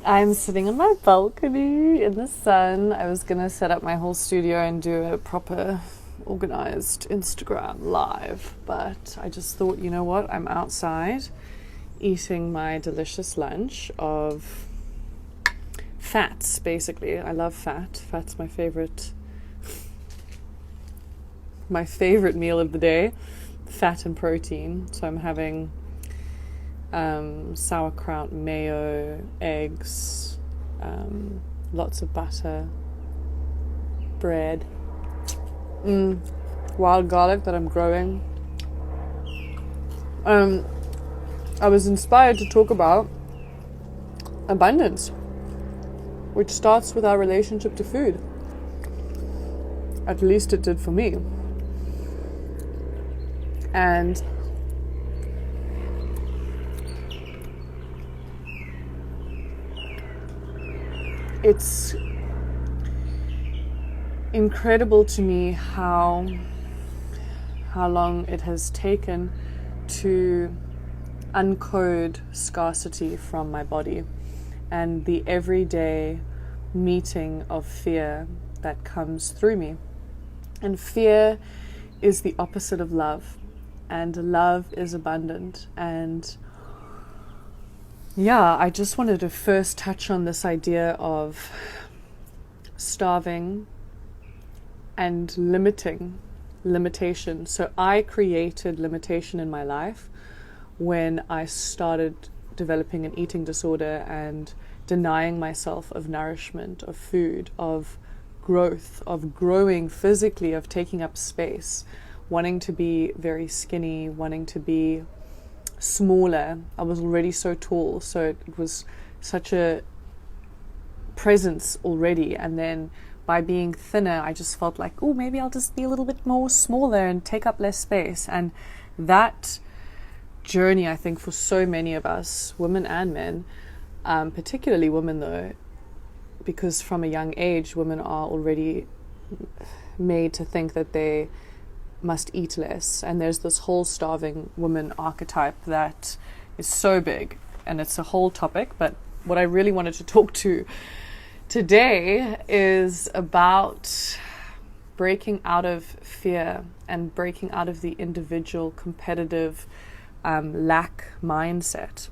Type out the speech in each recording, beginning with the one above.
I'm sitting on my balcony in the sun. I was gonna set up my whole studio and do a proper organized Instagram live, but I just thought, you know what? I'm outside eating my delicious lunch of fats, basically. I love fat. Fat's my favorite meal of the day, fat and protein. So I'm having sauerkraut, mayo, eggs, lots of butter, bread, wild garlic that I'm growing. I was inspired to talk about abundance, which starts with our relationship to food. At least it did for me. And it's incredible to me how long it has taken to uncode scarcity from my body and the everyday meeting of fear that comes through me. And fear is the opposite of love, and love is abundant. And yeah, I just wanted to first touch on this idea of starving and limitation. So I created limitation in my life when I started developing an eating disorder and denying myself of nourishment, of food, of growth, of growing physically, of taking up space, wanting to be very skinny, wanting to be smaller. I was already so tall, so it was such a presence already. And then by being thinner, I just felt like, oh, maybe I'll just be a little bit more smaller and take up less space. And that journey, I think, for so many of us, women and men, particularly women though, because from a young age, women are already made to think that they must eat less. And there's this whole starving woman archetype that is so big, and it's a whole topic. But what I really wanted to talk to today is about breaking out of fear and breaking out of the individual competitive lack mindset.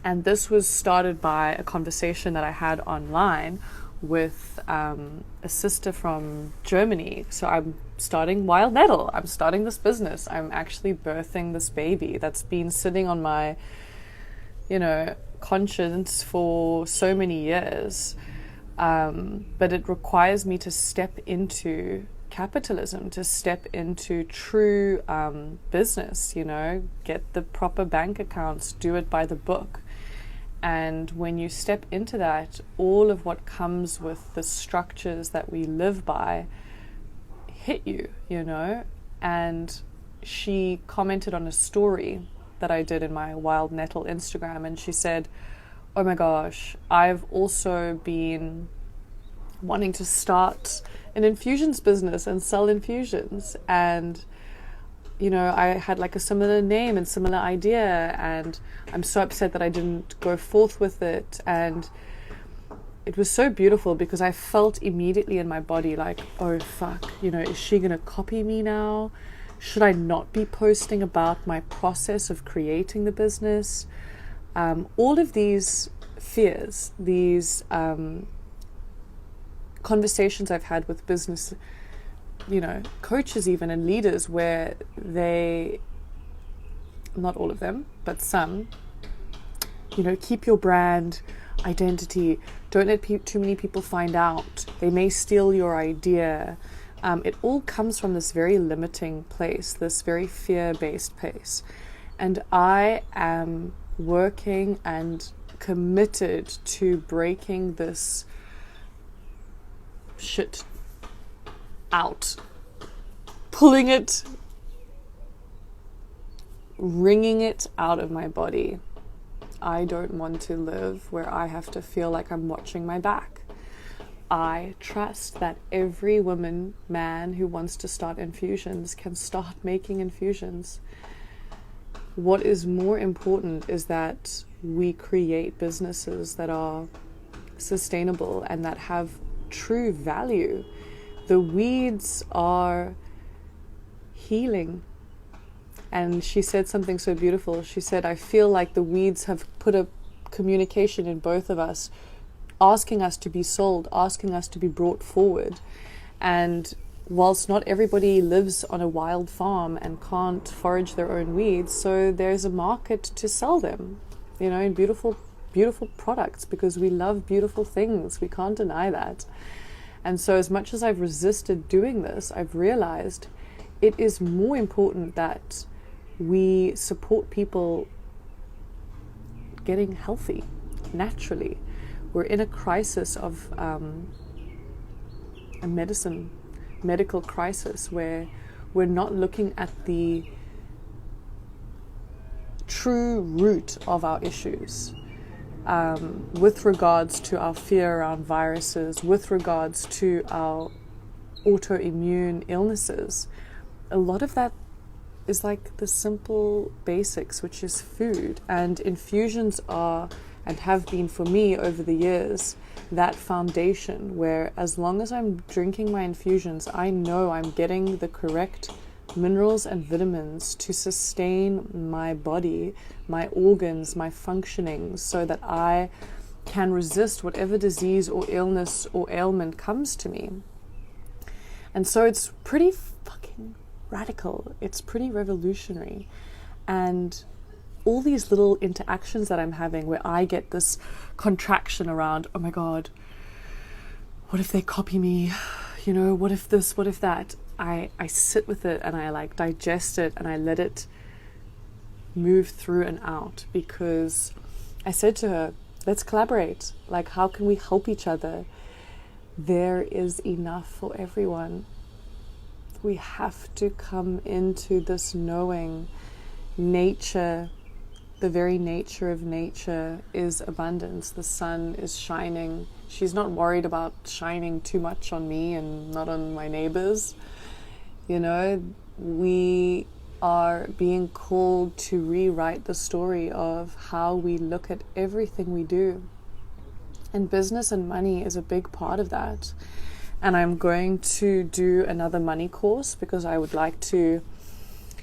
And this was started by a conversation that I had online with a sister from Germany. So I'm starting Wild Nettle. I'm starting this business. I'm actually birthing this baby that's been sitting on my, conscience for so many years. But it requires me to step into capitalism, to step into true business, get the proper bank accounts, do it by the book. And when you step into that, all of what comes with the structures that we live by hit you, And she commented on a story that I did in my Wild Nettle Instagram, and she said, oh my gosh, I've also been wanting to start an infusions business and sell infusions. And I had like a similar name and similar idea, and I'm so upset that I didn't go forth with it. And it was so beautiful because I felt immediately in my body like, oh fuck, is she gonna copy me now? Should I not be posting about my process of creating the business? All of these fears, these conversations I've had with business coaches even, and leaders, where they, not all of them, but some, keep your brand identity, don't let too many people find out, they may steal your idea. It all comes from this very limiting place, this very fear-based place. And I am working and committed to breaking this shit out, pulling it, wringing it out of my body. I don't want to live where I have to feel like I'm watching my back. I trust that every woman, man who wants to start infusions can start making infusions. What is more important is that we create businesses that are sustainable and that have true value. The weeds are healing. And she said something so beautiful. She said, I feel like the weeds have put a communication in both of us, asking us to be sold, asking us to be brought forward. And whilst not everybody lives on a wild farm and can't forage their own weeds, so there's a market to sell them, in beautiful, beautiful products, because we love beautiful things. We can't deny that. And so as much as I've resisted doing this, I've realized it is more important that we support people getting healthy naturally. We're in a crisis of a medical crisis where we're not looking at the true root of our issues, with regards to our fear around viruses, with regards to our autoimmune illnesses. A lot of that is like the simple basics, which is food. And infusions are, and have been for me over the years, that foundation where as long as I'm drinking my infusions, I know I'm getting the correct minerals and vitamins to sustain my body, my organs, my functioning, so that I can resist whatever disease or illness or ailment comes to me. And so it's pretty fucking radical. It's pretty revolutionary. And all these little interactions that I'm having where I get this contraction around, oh my God, what if they copy me? What if this, what if that? I sit with it and I like digest it and I let it move through and out, because I said to her, let's collaborate. Like, how can we help each other? There is enough for everyone. We have to come into this knowing nature. The very nature of nature is abundance. The sun is shining. She's not worried about shining too much on me and not on my neighbors. We are being called to rewrite the story of how we look at everything we do. And business and money is a big part of that. And I'm going to do another money course because I would like to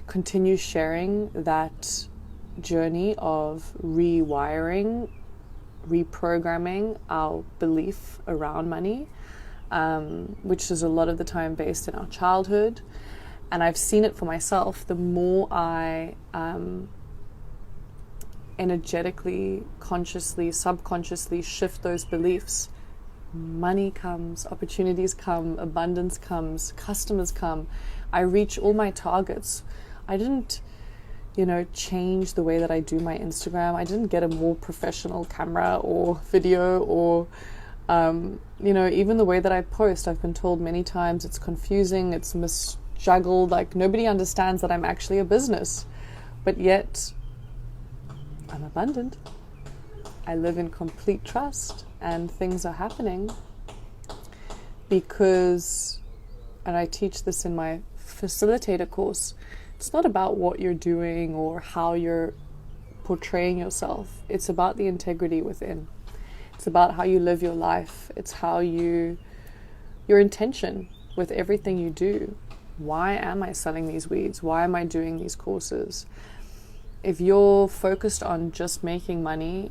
continue sharing that journey of rewiring, reprogramming our belief around money, which is a lot of the time based in our childhood. And I've seen it for myself. The more I energetically, consciously, subconsciously shift those beliefs, money comes, opportunities come, abundance comes, customers come. I reach all my targets. I didn't change the way that I do my Instagram. I didn't get a more professional camera or video or, even the way that I post. I've been told many times it's confusing, it's misjuggled, like nobody understands that I'm actually a business. But yet, I'm abundant. I live in complete trust and things are happening because, and I teach this in my facilitator course, it's not about what you're doing or how you're portraying yourself. It's about the integrity within. It's about how you live your life. It's how your intention with everything you do. Why am I selling these weeds? Why am I doing these courses? If you're focused on just making money,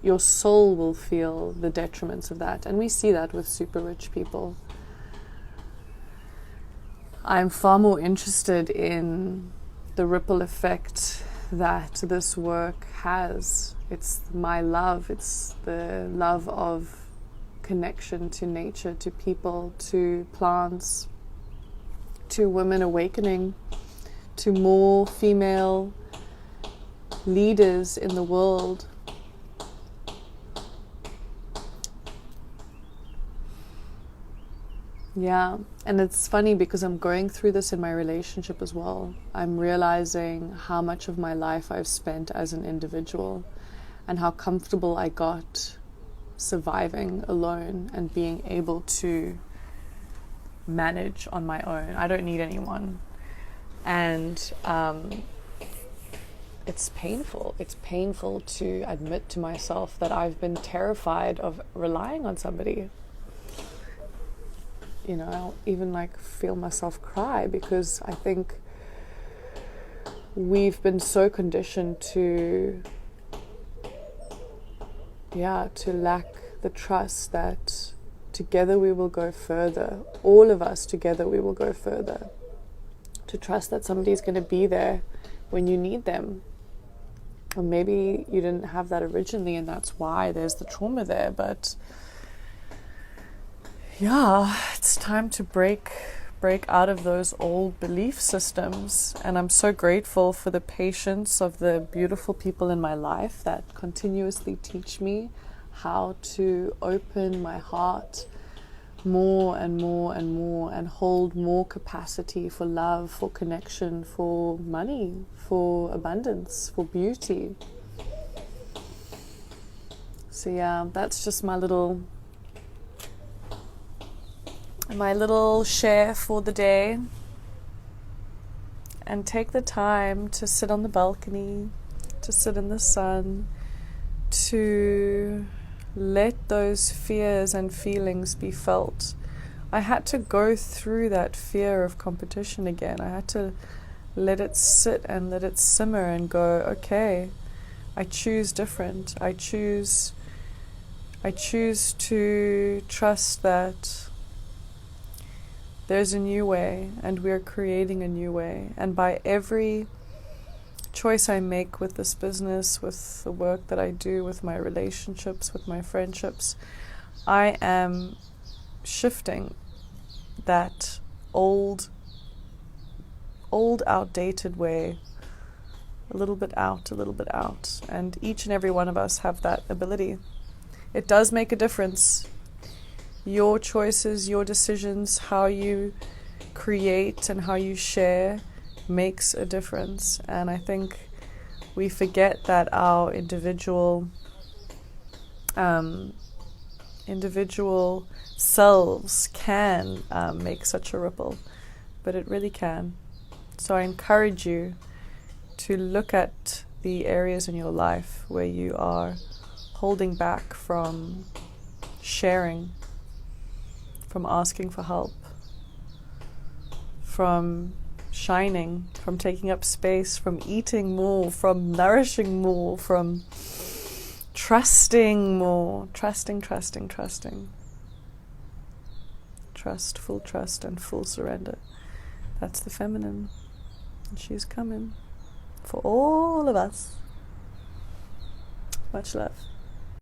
your soul will feel the detriments of that. And we see that with super rich people. I'm far more interested in the ripple effect that this work has. It's my love. It's the love of connection to nature, to people, to plants, to women awakening, to more female leaders in the world. Yeah, and it's funny because I'm going through this in my relationship as well. I'm realizing how much of my life I've spent as an individual and how comfortable I got surviving alone and being able to manage on my own. I don't need anyone. And it's painful. It's painful to admit to myself that I've been terrified of relying on somebody. You know, I'll even like feel myself cry because I think we've been so conditioned to lack the trust that together we will go further. All of us together we will go further. To trust that somebody's going to be there when you need them. Or maybe you didn't have that originally and that's why there's the trauma there. But yeah, it's time to break out of those old belief systems. And I'm so grateful for the patience of the beautiful people in my life that continuously teach me how to open my heart more and more and more and hold more capacity for love, for connection, for money, for abundance, for beauty. So yeah, that's just my little share for the day. And take the time to sit on the balcony, to sit in the sun, to let those fears and feelings be felt. I had to go through that fear of competition again. I had to let it sit and let it simmer and go, okay, I choose different. I choose to trust that there's a new way and we're creating a new way. And by every choice I make with this business, with the work that I do, with my relationships, with my friendships, I am shifting that old outdated way a little bit out. And each and every one of us have that ability. It does make a difference. Your choices, your decisions, how you create and how you share makes a difference. And I think we forget that our individual selves can make such a ripple, but it really can. So I encourage you to look at the areas in your life where you are holding back from sharing, from asking for help, from shining, from taking up space, from eating more, from nourishing more, from trusting more. Trusting. Trust, full trust and full surrender. That's the feminine. And she's coming for all of us. Much love.